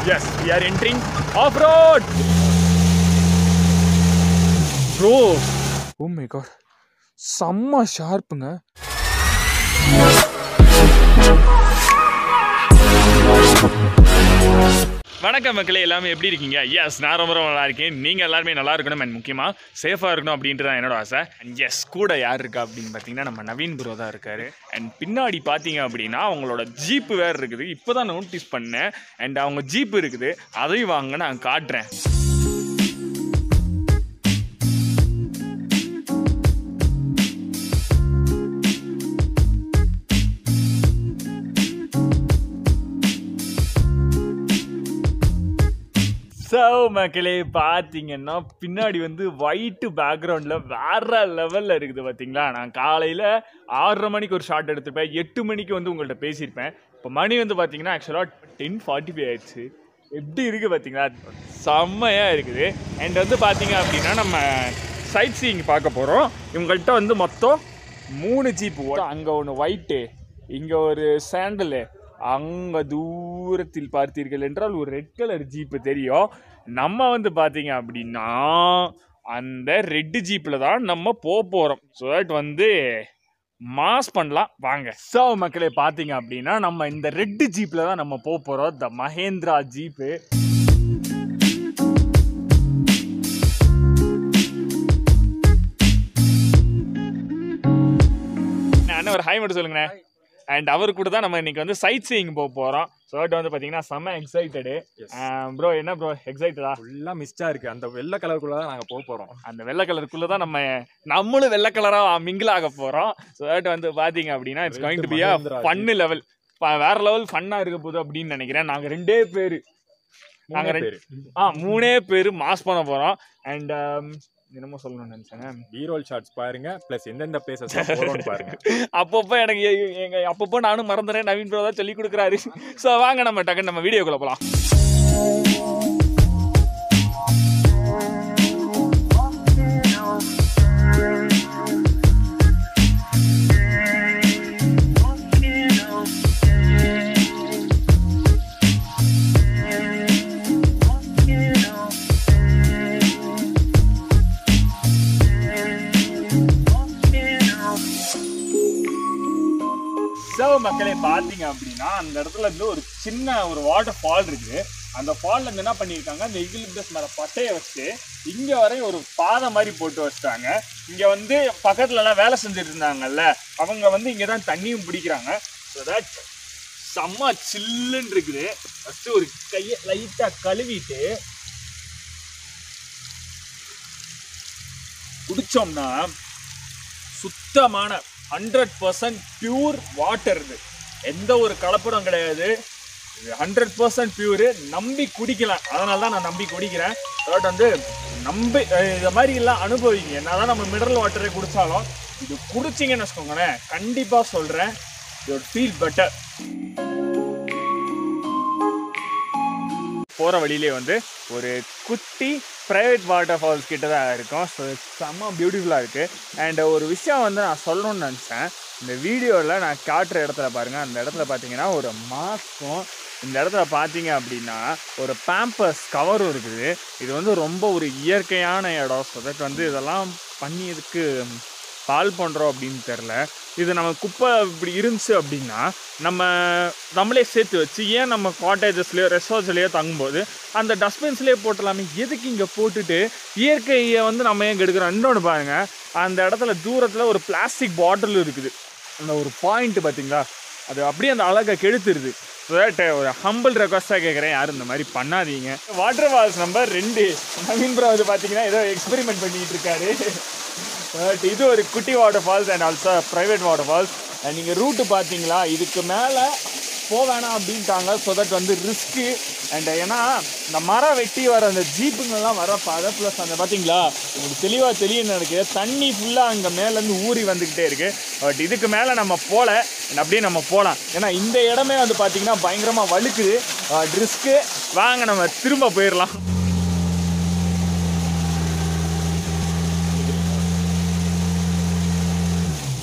Yes, we are entering off-road. Bro, oh my god, செம்ம ஷார்ப்புங்க. வணக்கம் மக்களே, எல்லாமே எப்படி இருக்கீங்க? எஸ், நான் ரொம்ப நல்லா இருக்கேன். நீங்கள் எல்லாருமே நல்லா இருக்கணும் அண்ட் முக்கியமாக சேஃபாக இருக்கணும் அப்படின்ட்டு தான் என்னோட ஆசை. அண்ட் எஸ், கூட யார் இருக்கா அப்படின்னு பார்த்தீங்கன்னா நம்ம நவீன் ப்ரோ தான் இருக்கார். அண்ட் பின்னாடி பார்த்தீங்க அப்படின்னா அவங்களோட ஜீப்பு வேறு இருக்குது. இப்போ தான் நோட்டீஸ் பண்ணேன். அண்ட் அவங்க ஜீப்பு இருக்குது, அதையும் வாங்க நான் காட்டுறேன். ஸோ மக்களே, பார்த்தீங்கன்னா பின்னாடி வந்து ஒயிட்டு பேக்ரவுண்டில் வேறு லெவலில் இருக்குது பார்த்தீங்களா. நான் காலையில் 6:30 மணிக்கு ஒரு ஷார்ட் எடுத்துருப்பேன், 8 மணிக்கு வந்து உங்கள்கிட்ட பேசியிருப்பேன். இப்போ மணி வந்து பார்த்தீங்கன்னா ஆக்சுவலாக 10:45 ஆயிடுச்சு. எப்படி இருக்குது பார்த்தீங்களா, செம்மையாக இருக்குது. அண்ட் வந்து பார்த்தீங்க அப்படின்னா நம்ம சைட் சீயிங் பார்க்க போகிறோம். இவங்கள்ட்ட வந்து மொத்தம் 3 ஜீப்பு. அங்கே ஒன்று ஒயிட்டு, இங்கே ஒரு சாண்டலு, அங்கே தூரத்தில் பார்த்தீர்கள் என்றால் ஒரு ரெட் கலர் ஜீப்பு தெரியும். நம்ம வந்து பார்த்தீங்க அப்படின்னா அந்த ரெட்டு ஜீப்பில் தான் நம்ம போகிறோம். ஸோ தட் வந்து மாஸ் பண்ணலாம் வாங்க. ஸோ மக்களே, பார்த்தீங்க அப்படின்னா நம்ம இந்த ரெட்டு ஜீப்பில் தான் நம்ம போகிறோம். த மஹேந்திரா ஜீப்பு. அண்ணன் ஒரு ஹாய் மட்டும் சொல்லுங்கண்ணே. அண்ட் அவர் கூட தான் நம்ம இன்னைக்கு வந்து சைட் சீயிங் போக போகிறோம். ஸோ வந்து பார்த்தீங்கன்னா செம்ம எக்ஸைட்டடு. ப்ரோ என்ன ப்ரோ எக்ஸைட்டடா? ஃபுல்லாக மிஸ்டாக இருக்குது. அந்த வெள்ளை கலருக்குள்ளே தான் நாங்கள் போக போகிறோம். அந்த வெள்ளை கலருக்குள்ளே தான் நம்மளும் வெள்ளை கலராக மிங்கிள் ஆக போகிறோம். ஸோ வந்து பார்த்தீங்க அப்படின்னா it's going to be a fun level. வேற லெவல் ஃபன்னாக இருக்க போகுது அப்படின்னு நினைக்கிறேன். நாங்கள் 2 பேர், நாங்கள் 3 பேர் மாஸ் பண்ண போகிறோம். அண்ட் என்னமோ சொல்லணும்னு நினைச்சேன். பீரோல் ஷார்ட்ஸ் பாருங்க, பிளஸ் எந்தெந்த பிளேசஸ் போறோம்னு பாருங்க. அப்பப்போ எனக்கு அப்பப்போ நானும் மறந்துறேன், நவீன் ப்ரோ தான் சொல்லி கொடுக்குறாரு. ஸோ வாங்க நம்ம டக்குன்னு நம்ம வீடியோக்குள்ள போகலாம். மக்களே, பார்த்தீங்க அப்படின்னா அந்த இடத்துல இருந்து ஒரு சின்ன ஒரு வாட்டர் ஃபால் இருக்குது. அந்த ஃபால்ல இருந்து என்ன பண்ணியிருக்காங்க, அந்த யூகலிப்டஸ் மேலே பட்டையை வச்சு இங்கே வரை ஒரு பாதை மாதிரி போட்டு வச்சுட்டாங்க. இங்கே வந்து பக்கத்துலலாம் வேலை செஞ்சுட்டு இருந்தாங்கல்ல, அவங்க வந்து இங்கே தான் தண்ணியும் பிடிக்கிறாங்க. ஸோ தட் செம்ம சில்லுன்னு இருக்குது. ஃபஸ்ட்டு ஒரு கையை லைட்டாக கழுவிட்டு குடித்தோம்னா சுத்தமான 100% பியூர் வாட்டர். இது எந்த ஒரு கலப்படம் கிடையாது, 100% பியூரு. நம்பி குடிக்கலாம். அதனால தான் நான் நம்பி குடிக்கிறேன். பட் வந்து நம்பி இதை மாதிரி எல்லாம் அனுபவிங்க. என்னதான் நம்ம மினரல் வாட்டரை குடித்தாலும் இது குடிச்சிங்கன்னு வச்சுக்கோங்களேன், கண்டிப்பாக சொல்கிறேன், யூ ஃபீல் பெட்டர். போகிற வழியிலே வந்து ஒரு குட்டி ப்ரைவேட் வாட்டர் ஃபால்ஸ் கிட்ட தான் இருக்கும். ஸோ செம்ம பியூட்டிஃபுல்லாக இருக்குது. அண்ட் ஒரு விஷயம் வந்து நான் சொல்லணும்னு நினச்சேன். இந்த வீடியோவில் நான் காட்டுற இடத்துல பாருங்கள், அந்த இடத்துல பார்த்தீங்கன்னா ஒரு மாஸ்க்கும், இந்த இடத்துல பார்த்தீங்க அப்படின்னா ஒரு பேம்பர்ஸ் கவரும் இருக்குது. இது வந்து ரொம்ப ஒரு இயற்கையான இடம். ஸோ தட் வந்து இதெல்லாம் பண்ணியதுக்கு கால் பண்ணுறோம் அப்படின்னு தெரில. இது நம்ம குப்பை இப்படி இருந்துச்சு அப்படின்னா நம்மளே சேர்த்து வச்சு, ஏன் நம்ம காட்டேஜஸ்லேயோ ரெசார்ட்ஸ்லேயோ தங்கும்போது அந்த டஸ்ட்பின்ஸ்லேயே போட்டலாமே, எதுக்கு இங்கே போட்டுட்டு இயற்கையை வந்து நம்ம ஏன் கெடுக்கிறோம்? இன்னொன்று பாருங்கள், அந்த இடத்துல தூரத்தில் ஒரு பிளாஸ்டிக் பாட்டில் இருக்குது. அந்த ஒரு பாயிண்ட் பார்த்தீங்களா, அது அப்படியே அந்த அழகை கெடுத்துருது. ஸோ தட் ஒரு ஹம்பிள் ரெக்வஸ்ட்டாக கேட்குறேன், யாரும் இந்த மாதிரி பண்ணாதீங்க. Waterfalls number 2 Naveen bro வந்து பார்த்தீங்கன்னா ஏதோ எக்ஸ்பெரிமெண்ட் பண்ணிகிட்டு இருக்காரு. பட் இது ஒரு குட்டி waterfalls and also private waterfalls. And நீங்கள் ரூட்டு பார்த்தீங்களா, இதுக்கு மேலே போவேணாம் அப்படின்ட்டாங்க. ஸோ தட் வந்து ரிஸ்க்கு. அண்ட் ஏன்னா இந்த மரம் வெட்டி வர அந்த ஜீப்புங்கெல்லாம் வர பாதை ப்ளஸ் அந்த பார்த்தீங்களா, உங்களுக்கு தெளிவாக தெரியும் நினைக்கிறேன், தண்ணி ஃபுல்லாக அங்கே மேலேருந்து ஊறி வந்துக்கிட்டே இருக்குது. பட் இதுக்கு மேலே நம்ம போகல, அப்படியே நம்ம போகலாம். ஏன்னா இந்த இடமே வந்து பார்த்தீங்கன்னா பயங்கரமாக வழுக்குது, ரிஸ்க்கு. வாங்க நம்ம திரும்ப போயிடலாம்.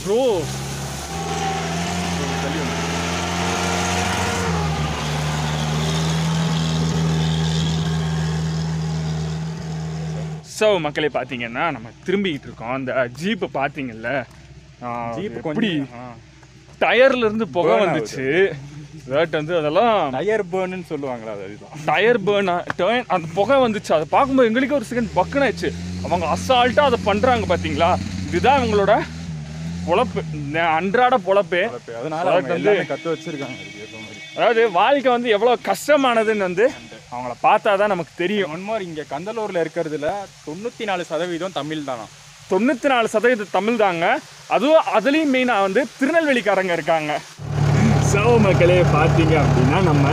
ப்ரோ ஸோ மக்களே பார்த்தீங்கன்னா நம்ம திரும்பிக்கிட்டு இருக்கோம். அந்த ஜீப்பு பார்த்தீங்கல்ல, ஜீப்பு எப்படி டயர்லேருந்து புகை வந்துச்சு. வந்து அதெல்லாம் டயர் பேர்ன்னு சொல்லுவாங்களா, அதுதான் டயர் பேர்ன். அந்த புகை வந்துச்சு. அதை பார்க்கும்போது எங்களுக்கே ஒரு செகண்ட் பக்குன்னு ஆயிடுச்சு. அவங்க அசால்ட்டாக அதை பண்ணுறாங்க பார்த்தீங்களா. இதுதான் இவங்களோட பொழப்பு, அன்றாட பொழப்பு. அதனால வந்து கற்று வச்சிருக்காங்க. அதாவது வாழ்க்கை வந்து எவ்வளோ கஷ்டமானதுன்னு வந்து அவங்கள பார்த்தா தான் நமக்கு தெரியும். ஒன்மோர் இங்கே கந்தலூரில் இருக்கிறதுல 94% தமிழ் தானா. 94% தமிழ் தாங்க. அதுலேயும் மெயினாக வந்து திருநெல்வேலிக்காரங்க இருக்காங்க. ஸோ மக்களே பார்த்தீங்க அப்படின்னா நம்ம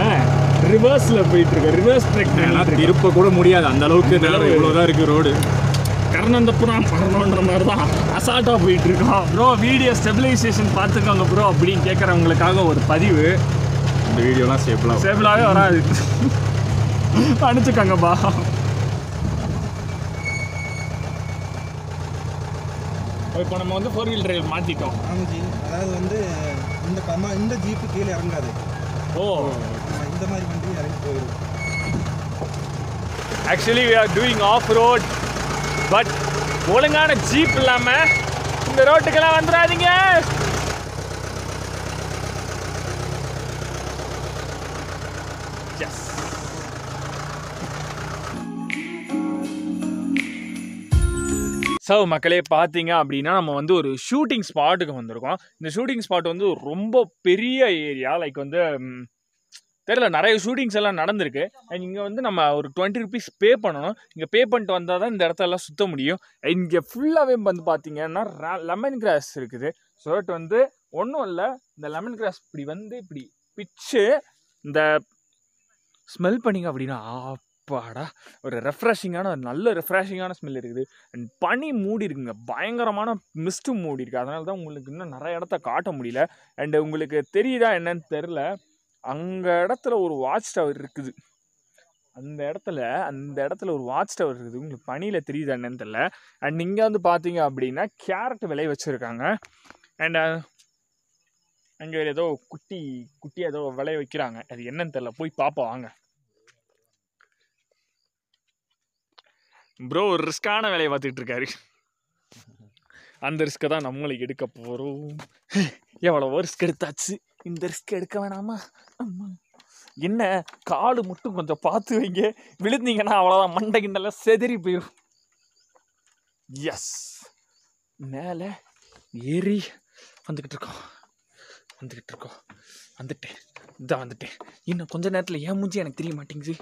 ரிவர்ஸில் போயிட்டுருக்கோம். ரிவர்ஸ் ட்ரெக் திருப்ப கூட முடியாது, அந்த அளவுக்கு இவ்வளோதான் இருக்குது ரோடு. கர்ணந்தப்புறம் பரணுன்ற மாதிரி தான் அசால்ட்டாக போயிட்டுருக்கோம். ப்ரோ வீடியோ ஸ்டெபிலைசேஷன் பார்த்துக்கோங்க ப்ரோ அப்படின்னு கேட்குறவங்களுக்காக ஒரு பதிவு. இந்த வீடியோலாம் ஸ்டேபிளாகவே வராது, அனுப்பிச்சுக்கோங்கப்பா. இப்போ நம்ம வந்து 4-wheel drive மாற்றிட்டோம். ஆமாஜி, அதாவது வந்து இந்த ஜீப்பு கீழே இறங்காது. ஓ, இந்த மாதிரி வண்டி இறங்கி போயிடும். Actually we are doing off road, but ஒழுங்கான ஜீப் இல்லாமல் இந்த ரோட்டுக்கெல்லாம் வந்துடாதீங்க. ஸோ மக்களே பார்த்தீங்க அப்படின்னா நம்ம வந்து ஒரு ஷூட்டிங் ஸ்பாட்டுக்கு வந்திருக்கோம். இந்த ஷூட்டிங் ஸ்பாட் வந்து ரொம்ப பெரிய ஏரியா. லைக் வந்து தெரியல, நிறைய ஷூட்டிங்ஸ் எல்லாம் நடந்திருக்கு. அண்ட் இங்கே வந்து நம்ம ஒரு 20 rupees பே பண்ணணும். இங்கே பே பண்ணிட்டு வந்தால் தான் இந்த இடத்தெல்லாம் சுற்ற முடியும். இங்கே ஃபுல்லாகவே வந்து பார்த்தீங்கன்னா லெமன் கிராஸ் இருக்குது. ஸோ இட் வந்து ஒன்றும் இல்லை, இந்த லெமன் கிராஸ் இப்படி வந்து இப்படி பிச்சு இந்த ஸ்மெல் பண்ணிங்க அப்படின்னா பாடா ஒரு ரெஃப்ரெஷிங்கான, ஒரு நல்ல ரெஃப்ரெஷிங்கான ஸ்மெல் இருக்குது. அண்ட் பனி மூடி இருக்குங்க, பயங்கரமான மிஸ்ட்டும் மூடி இருக்குது. அதனால தான் உங்களுக்கு இன்னும் நிறைய இடத்த காட்ட முடியல. அண்டு உங்களுக்கு தெரியுதா என்னன்னு தெரில, அங்கே இடத்துல ஒரு வாட்ச் டவர் இருக்குது. அந்த இடத்துல ஒரு வாட்ச் டவர் இருக்குது. உங்களுக்கு பனியில் தெரியுதா என்னன்னு தெரில. அண்ட் இங்கே வந்து பார்த்தீங்க அப்படின்னா கேரட் விளைய வச்சுருக்காங்க. அண்ட் அங்கே ஏதோ குட்டி ஏதோ விளைய வைக்கிறாங்க. அது என்னன்னு தெரில, போய் பார்ப்போம் வாங்க. ப்ரோ ஒரு ரிஸ்கான வேலையை பார்த்துக்கிட்டு இருக்காரு. அந்த ரிஸ்க்கை தான் நம்மளுக்கு எடுக்க போகிறோம். எவ்வளவோ ரிஸ்க் எடுத்தாச்சு, இந்த ரிஸ்க் எடுக்க வேணாமா? என்ன காலு மட்டும் கொஞ்சம் பார்த்து வைங்க, விழுந்தீங்கன்னா அவ்வளோதான், மண்டை கிண்டெல்லாம் செதறி போயிடும். எஸ், மேலே ஏறி வந்துக்கிட்டு இருக்கோம். வந்துட்டேன். இன்னும் கொஞ்ச நேரத்தில் ஏன் மூஞ்சி எனக்கு தெரிய மாட்டேங்குது.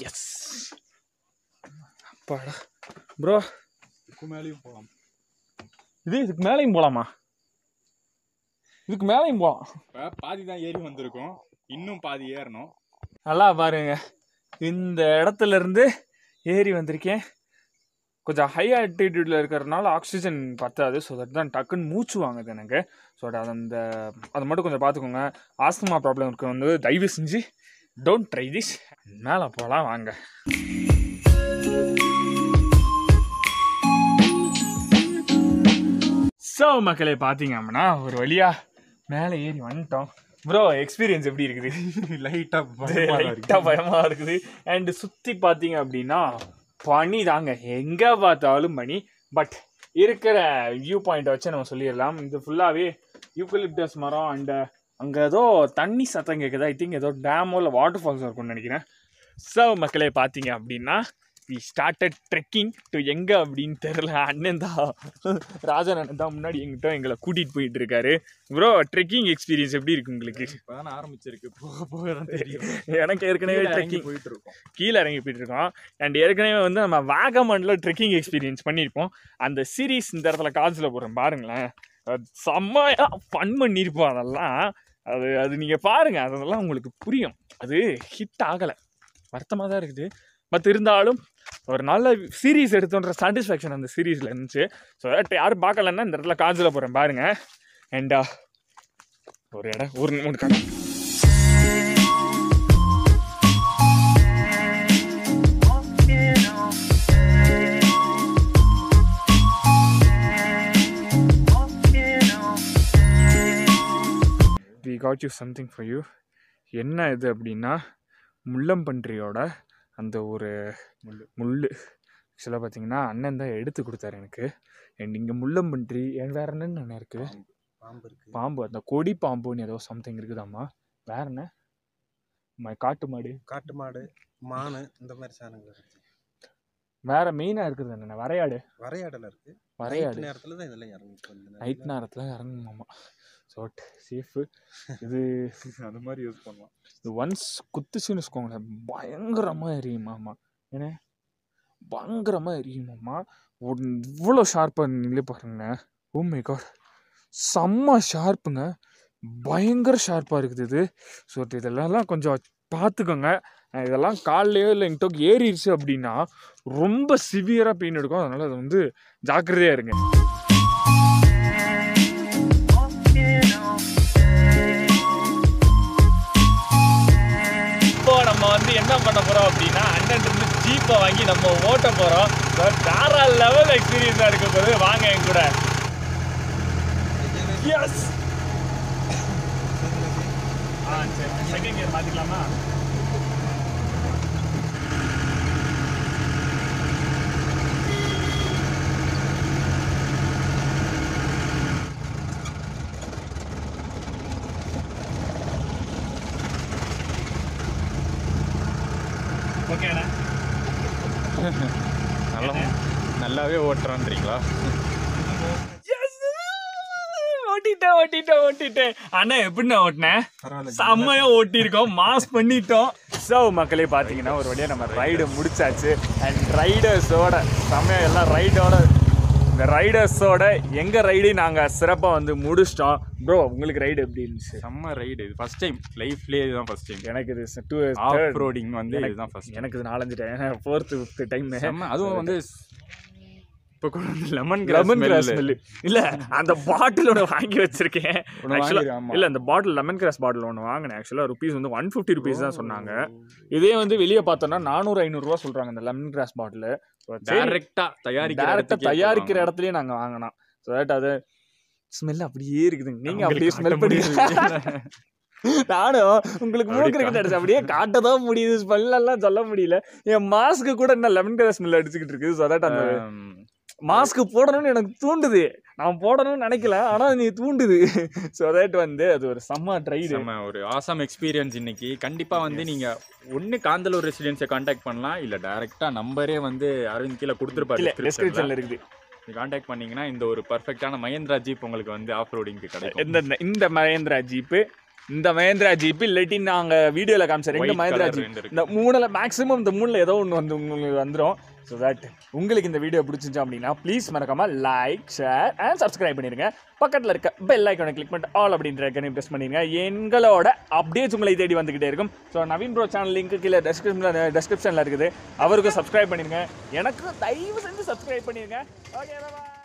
எஸ் அப்பாடா ப்ரோ, மேலேயும் போகலாம். இதுக்கு மேலேயும் போகலாமா? இதுக்கு மேலேயும் போகலாம். இப்போ பாதி தான் ஏறி வந்திருக்கோம், இன்னும் பாதி ஏறணும். நல்லா பாருங்க, இந்த இடத்துல இருந்து ஏறி வந்திருக்கேன். கொஞ்சம் ஹை ஆல்டிடியூடில் இருக்கிறதுனால ஆக்சிஜன் பத்தாது. ஸோ தட் தான் டக்குன்னு மூச்சு வாங்குது எனக்கு. ஸோ அதை மட்டும் கொஞ்சம் பார்த்துக்கோங்க. ஆஸ்துமா ப்ராப்ளம் இருக்க வந்து தயவு செஞ்சு டோன்ட் ட்ரை திஸ். மேலே போகலாம் வாங்க. ஸோ மக்களே பார்த்தீங்க அப்படின்னா ஒரு வழியாக மேலே ஏறி வந்துட்டோம். ப்ரோ எக்ஸ்பீரியன்ஸ் எப்படி இருக்குது? லைட்டாக பயமாக இருக்குது. அண்டு சுற்றி பார்த்தீங்க அப்படின்னா பனி தாங்க, எங்கே பார்த்தாலும் பனி. பட் இருக்கிற வியூ பாயிண்ட்டை வச்சு நம்ம சொல்லிடலாம், இது ஃபுல்லாகவே யூக்கலிப்டஸ் மரம். அண்டு அங்கே ஏதோ தண்ணி சத்தம் கேட்குது. ஐ திங்க் ஏதோ டேமோ இல்லை வாட்டர் ஃபால்ஸ் இருக்கும்னு நினைக்கிறேன். ஸோ மக்களே பார்த்தீங்க அப்படின்னா வி ஸ்டார்டட் ட்ரெக்கிங் டு எங்கே அப்படின்னு தெரில. அண்ணன் தான், ராஜன் அண்ணன் தான் முன்னாடி எங்களை கூட்டிகிட்டு போயிட்டு இருக்காரு. ப்ரோ ட்ரெக்கிங் எக்ஸ்பீரியன்ஸ் எப்படி இருக்கு உங்களுக்கு? இப்போ தான் ஆரம்பிச்சிருக்கு, போக தான் தெரியும். எனக்கு ஏற்கனவே ட்ரெக்கிங் போயிட்டு இருக்கோம், கீழே இறங்கி போயிட்டு இருக்கோம். அண்ட் ஏற்கனவே வந்து நம்ம வாகமனில் ட்ரெக்கிங் எக்ஸ்பீரியன்ஸ் பண்ணியிருப்போம். அந்த சீரீஸ் இந்த இடத்துல காட்சியில் போடுறேன் பாருங்களேன், செம்மையாக ஃபன் பண்ணியிருப்போம். அது நீங்கள் பாருங்கள், அதெல்லாம் உங்களுக்கு புரியும். அது ஹிட் ஆகலை, வருத்தமாக தான் இருக்குது. பட் இருந்தாலும் ஒரு நல்ல சீரீஸ் எடுத்தோன்ற சாட்டிஸ்ஃபேக்ஷன் அந்த சீரீஸில் இருந்துச்சு. ஸோ யாரும் பார்க்கலன்னா இந்த இடத்துல காஞ்சில் போகிறேன் பாருங்கள். அண்ட் ஒரு இடம் ஒரு 3 கடை. We got you something for you. என்ன இது அப்படின்னா முள்ளம்பன்றியோட அந்த ஒரு முள் ஆக்சுவலாக பார்த்தீங்கன்னா அண்ணன் தான் எடுத்து கொடுத்தாரு எனக்கு. அண்ட் இங்கே முள்ளம்பன்றி வேறு என்னென்ன இருக்குது? பாம்பு, அந்த கொடி பாம்புன்னு ஏதோ சம்திங் இருக்குதாம்மா. வேற என்ன? காட்டு மாடு, மான், இந்த மாதிரி சாணங்கள் இருக்கு. வேற மெயினாக இருக்குது என்னென்ன? வரையாடல இருக்கு. வரையாடு நேரத்தில் தான் இதெல்லாம் இறங்கும். நைட் நேரத்தில் இறங்குமாம்மா. ஸோட் சேஃபு இது அந்த மாதிரி யூஸ் பண்ணலாம். இது ஒன்ஸ் குத்துச்சுன்னு வச்சுக்கோங்களேன் பயங்கரமாக எரியுமாம்மா. ஏன்னா பயங்கரமாக எரியுமாம்மா. இவ்வளோ ஷார்ப்பாக நீங்களே பாருங்கண்ணே. ஓ மை காட், செம்ம ஷார்ப்புங்க, பயங்கர ஷார்ப்பாக இருக்குது இது. ஸோ இதெல்லாம் கொஞ்சம் பார்த்துக்கோங்க. இதெல்லாம் காலையோ இல்லை எங்கிட்ட ஏறிடுச்சு அப்படின்னா ரொம்ப சிவியராக பெயின் எடுக்கும். அதனால் அது வந்து ஜாக்கிரதையாக இருங்க. இப்போ நம்ம வந்து என்ன பண்ண போகிறோம் அப்படின்னா அண்ணன்ட்டு ஜீப்பை வாங்கி நம்ம ஓட்ட போகிறோம். வேற லெவல் எக்ஸ்பீரியன்ஸாக இருக்க போது. வாங்க என் கூட. எஸ் சரி, செகண்ட் கியர் மாற்றிக்கலாமா? ஓகேண்ணா, நல்லாவே ஓட்டுறான்றீங்களா? ஓட்டிட்டேன் அண்ணா. எப்படிண்ணா ஓட்டினேன்? செம்மையா ஓட்டியிருக்கோம், மாஸ் பண்ணிட்டோம். ஸோ மக்களே பார்த்தீங்கன்னா ஒரு வழியாக நம்ம ரைடு முடிச்சாச்சு. அண்ட் ரைடர்ஸோட செம்மையா எல்லாம் இந்த ரைடர்ஸோட எங்கள் ரைடு நாங்கள் சிறப்பாக வந்து முடிச்சிட்டோம். ப்ரோ உங்களுக்கு ரைடு எப்படி இருந்துச்சு? செம்ம ரைடு. இது ஃபர்ஸ்ட் டைம் லைஃப்லேயே, இதுதான் ஃபர்ஸ்ட் டைம் எனக்கு. இது ஆஃப் ரோடிங் வந்து இதுதான் ஃபர்ஸ்ட். எனக்கு இது 4-5 டைம், 4th 5th டைம். அதுவும் வந்து இப்போ கூட லெமன் கிராஸ் ஸ்மெல் இல்லை, அந்த பாட்டில் ஒன்று வாங்கி வச்சிருக்கேன். இல்லை, அந்த பாட்டில் லெமன் கிராஸ் பாட்டில் ஒன்று வாங்கினேன். ஆக்சுவலாக ருபீஸ் வந்து 150 rupees தான் சொன்னாங்க. இதே வந்து வெளியே பார்த்தோன்னா 400-500 ரூபா சொல்கிறாங்க இந்த லெமன் கிராஸ் பாட்டில். டேரெக்டாக தயாரிக்கிற இடத்துலயே நாங்கள் வாங்கினோம். ஸோ தட் அது ஸ்மெல் அப்படியே இருக்குதுங்க. நீங்கள் அப்படியே ஸ்மெல் பண்ணி நானும் உங்களுக்கு மூக்கு அடிச்சு அப்படியே காட்டதான் முடியுது, ஸ்மெல்லாம் சொல்ல முடியல. என் மாஸ்க்கு கூட என்ன லெமன் கிராஸ் ஸ்மெல் அடிச்சுக்கிட்டு இருக்கு. ஸோ தட் அந்த மாஸ்க் போடணும்னு எனக்கு தூண்டுது. நான் போடணும்னு நினைக்கல, ஆனால் நீ தூண்டுது. ஸோ தட் வந்து அது ஒரு செம்ம ட்ரைடு, ஒரு ஆசம் எக்ஸ்பீரியன்ஸ். இன்னைக்கு கண்டிப்பாக வந்து நீங்கள் ஒன்று காந்தலூர் ரெசிடென்ஸை கான்டாக்ட் பண்ணலாம், இல்லை டேரெக்டாக நம்பரே வந்து அரவிந்த் கீழே கொடுத்துருப்பாரு, டிஸ்கிரிப்ஷனில் இருக்குது. கான்டாக்ட் பண்ணீங்கன்னா இந்த ஒரு பர்ஃபெக்டான மஹேந்திரா ஜீப் உங்களுக்கு வந்து ஆஃப் ரோடிங்க்கு கிடைக்கும். இந்த மஹேந்திரா ஜீப்பு இல்லாட்டி நாங்கள் வீடியோவில் காமிச்ச 2 மஹேந்திரா ஜீப், இந்த 3ல் மேக்ஸிமம் இந்த 3ல் ஏதோ ஒன்று வந்து உங்களுக்கு வந்துடும். ஸோ தட் உங்களுக்கு இந்த வீடியோ பிடிச்சிருந்துச்சு அப்படின்னா ப்ளீஸ் மறக்காமல் லைக், ஷேர் அண்ட் சப்ஸ்கிரைப் பண்ணிடுங்க. பக்கத்தில் இருக்க பெல் ஐக்கானை கிளிக் பண்ணிட்டு ஆல் அப்படின்ற ஐக்கானை ப்ரெஸ் பண்ணிடுங்க. எங்களோட அப்டேட்ஸ் உங்களை தேடி வந்துக்கிட்டே இருக்கும். So Naveen bro channel link கீழே டிஸ்கிரிப்ஷனில் இருக்குது, அவருக்கும் சப்ஸ்கிரைப் பண்ணிடுங்க. எனக்கு தயவு செஞ்சு சப்ஸ்கிரைப் பண்ணிடுங்க. ஓகே, பாய்.